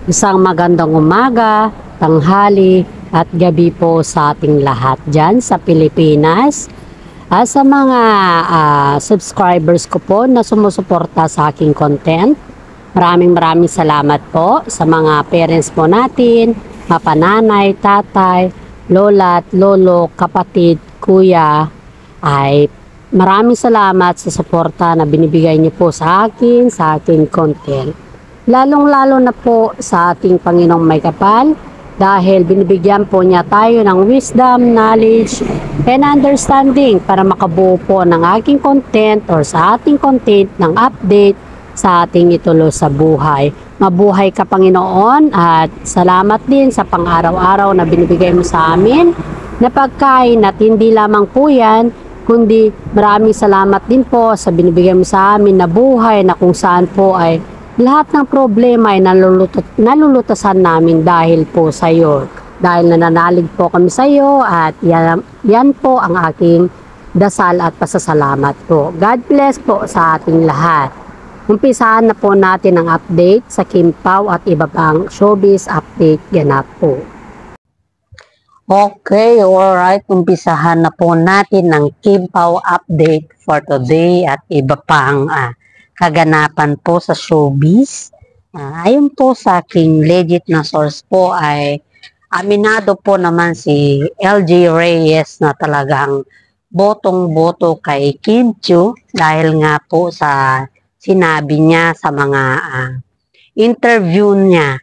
Isang magandang umaga, tanghali at gabi po sa ating lahat dyan sa Pilipinas. Sa mga subscribers ko po na sumusuporta sa aking content, maraming salamat po sa mga parents po natin, mapananay, tatay, lola at lolo, kapatid, kuya, ay maraming salamat sa suporta na binibigay niyo po sa aking content. Lalong-lalo na po sa ating Panginoong may kapal dahil binibigyan po niya tayo ng wisdom, knowledge, and understanding para makabuo po ng aking content or sa ating content ng update sa ating ituloy sa buhay. Mabuhay ka, Panginoon, at salamat din sa pang-araw-araw na binibigay mo sa amin na pagkain at hindi lamang po yan, kundi maraming salamat din po sa binibigay mo sa amin na buhay na kung saan po ay lahat ng problema ay nalulutasan namin dahil po sa iyo. Dahil nananalig po kami sa iyo at yan po ang aking dasal at pasasalamat po. God bless po sa ating lahat. Umpisahan na po natin ang update sa Kim Pao at iba pang showbiz update ganap po. Okay, alright. Umpisahan na po natin ang Kim Pao update for today at iba pang kaganapan po sa showbiz. Ayon po sa aking legit na source po ay aminado po naman si LJ Reyes na talagang botong-boto kay Kim Chiu dahil nga po sa sinabi niya sa mga interview niya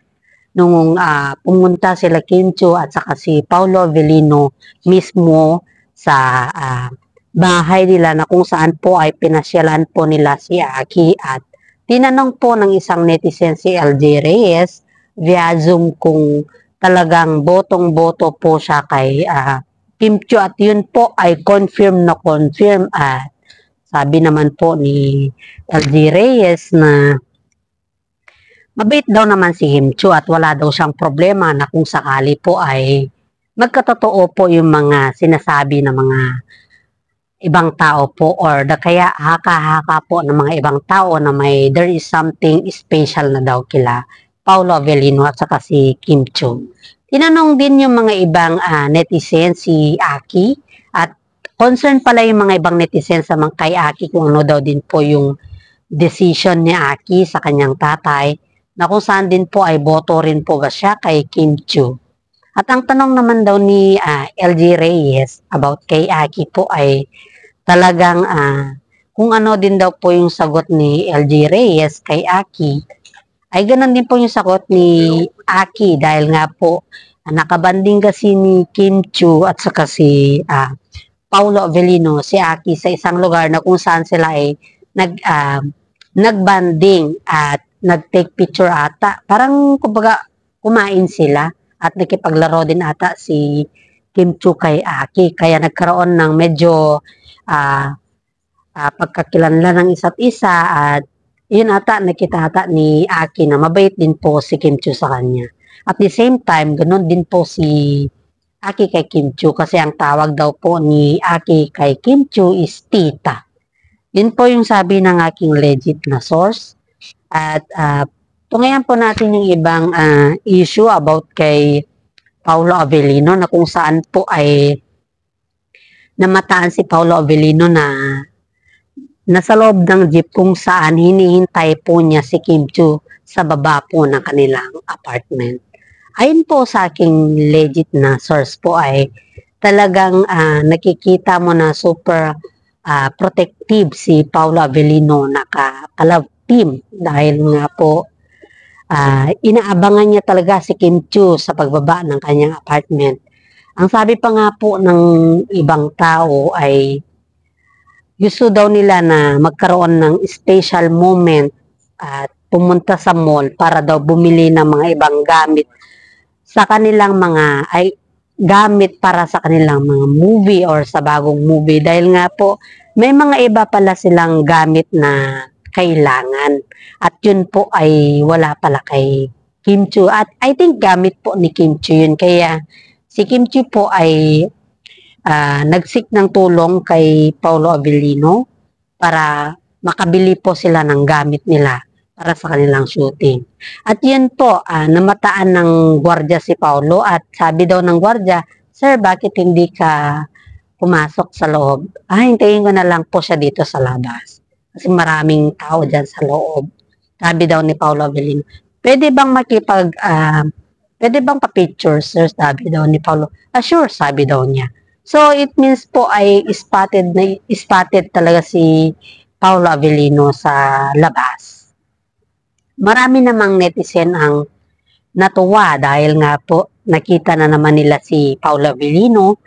nung pumunta sila Kim Chiu at saka si Paolo Avellino mismo sa bahay nila na kung saan po ay pinasyalan po nila si Aki at tinanong po ng isang netizen si LJ Reyes via Zoom kung talagang botong-boto po siya kay Kim Chiu at yun po ay confirm na confirm at sabi naman po ni LJ Reyes na mabait daw naman si Kim Chiu at wala daw siyang problema na kung sakali po ay magkatotoo po yung mga sinasabi ng mga ibang tao po or kaya haka-haka po ng mga ibang tao na there is something special na daw kila Paolo Avellino at saka si Kim Chiu. Tinanong din yung mga ibang netizen si Aki at concern pala yung mga ibang netizen sa mga kay Aki kung ano daw din po yung decision ni Aki sa kanyang tatay na kung saan din po ay boto rin po ba siya kay Kim Chiu. At ang tanong naman daw ni LJ Reyes about kay Aki po ay talagang kung ano din daw po yung sagot ni LJ Reyes kay Aki ay ganun din po yung sagot ni Aki dahil nga po nakabanding kasi ni Kim Chiu at saka si Paolo Avellino si Aki sa isang lugar na kung saan sila ay nagbanding at nag-take picture ata. Parang kumbaga kumain sila at nakipaglaro din ata si Kim Chiu kay Aki. Kaya nagkaroon ng medyo pagkakilanlan ng isa't isa at yun ata nakita ata ni Aki na mabait din po si Kim Chiu sa kanya. At the same time, ganun din po si Aki kay Kim Chiu kasi ang tawag daw po ni Aki kay Kim Chiu is tita. Yun po yung sabi ng aking legit na source. At tungayan po natin yung ibang issue about kay Paolo Avellino na kung saan po ay namataan si Paolo Avellino na nasa loob ng jeep kung saan hinihintay po niya si Kim Chiu sa baba po ng kanilang apartment. Ayon po sa aking legit na source po ay talagang nakikita mo na super protective si Paolo Avellino na ka-love team dahil nga po inaabangan niya talaga si Kim Chiu sa pagbaba ng kanyang apartment. Ang sabi pa nga po ng ibang tao ay gusto daw nila na magkaroon ng special moment at pumunta sa mall para daw bumili ng mga ibang gamit sa kanilang mga gamit para sa kanilang mga movie or sa bagong movie dahil nga po may mga iba pala silang gamit na kailangan at yun po ay wala pala kay Kim Chiu at I think gamit po ni Kim Chiu yun kaya si Kim Chiu po ay nagsik ng tulong kay Paolo Avellino para makabili po sila ng gamit nila para sa kanilang shooting. At yun po, namataan ng gwardiya si Paulo at sabi daw ng gwardiya, "Sir, bakit hindi ka pumasok sa loob?" Hintayin ko na lang po siya dito sa labas. Kasi maraming tao dyan sa loob. Sabi daw ni Paulo Avellino, pwede bang pwede bang pa-picture, sir? Sabi daw ni Paulo. Sure, sabi daw niya. So, it means po ay spotted talaga si Paulo Avellino sa labas. Marami namang netizen ang natuwa dahil nga po nakita na naman nila si Paulo Avellino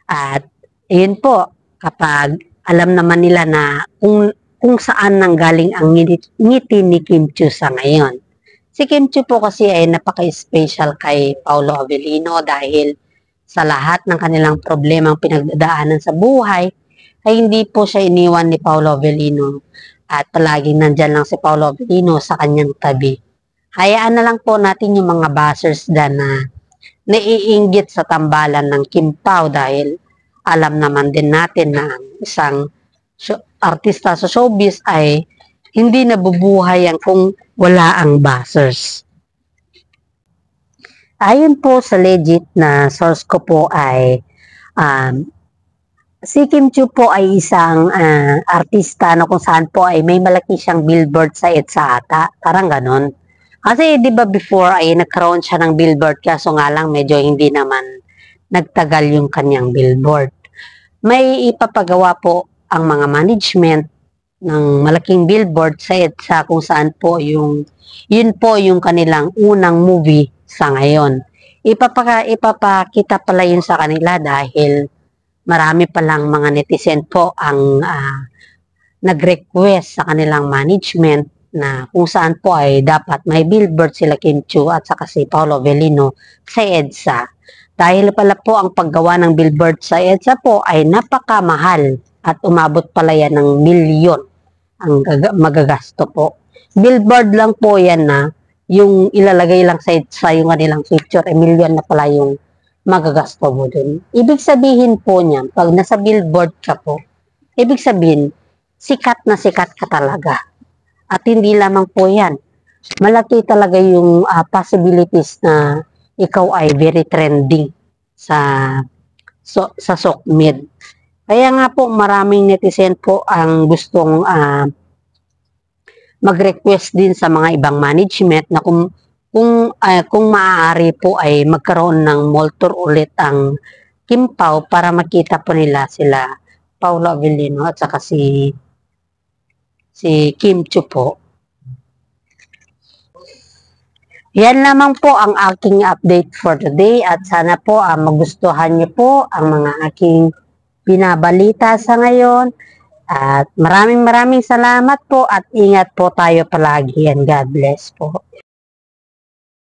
at yun po, kapag alam naman nila na kung saan nanggaling ang ngiti ni Kim Chiu sa ngayon. Si Kim Chiu po kasi ay napaka-special kay Paulo Avellino dahil sa lahat ng kanilang problemang pinagdadaanan sa buhay, ay hindi po siya iniwan ni Paulo Avellino at palaging nandyan lang si Paulo Avellino sa kanyang tabi. Hayaan na lang po natin yung mga bashers dyan na naiinggit sa tambalan ng Kim Pao dahil alam naman din natin na isang artista sa showbiz ay hindi nabubuhay yan kung wala ang bashers. Ayon po sa legit na source ko po ay si Kim Chiu po ay isang artista na kung saan po ay may malaki siyang billboard sa EDSA ata. Parang ganon. Kasi di ba before ay nagkaroon siya ng billboard kaso nga lang medyo hindi naman nagtagal yung kanyang billboard. May ipapagawa po ang mga management ng malaking billboard sa EDSA kung saan po yun po yung kanilang unang movie sa ngayon. Ipapakita pala yun sa kanila dahil marami palang mga netizen po ang nag-request sa kanilang management na kung saan po ay dapat may billboard sila Kim Chiu at saka si Paulo Avellino sa EDSA. Dahil pala po ang paggawa ng billboard sa EDSA po ay napakamahal at umabot pala yan ng milyon ang magagasto po. Billboard lang po yan na yung ilalagay lang sa EDSA yung kanilang picture, milyon na pala yung magagasto mo dun. Ibig sabihin po niyan, pag nasa billboard ka po, ibig sabihin, sikat na sikat ka talaga. At hindi lamang po yan. Malaki talaga yung possibilities na ikaw ay very trending sa SOCMED. Kaya nga po maraming netizen po ang gustong mag-request din sa mga ibang management na kung maaari po ay magkaroon ng mall tour ulit ang Kim Pao para makita po nila sila Paulo Avellino at saka si Kim Chiu po. Yan lamang po ang aking update for today at sana po magustuhan niyo po ang mga aking binabalita sa ngayon. At maraming salamat po at ingat po tayo palagi and God bless po.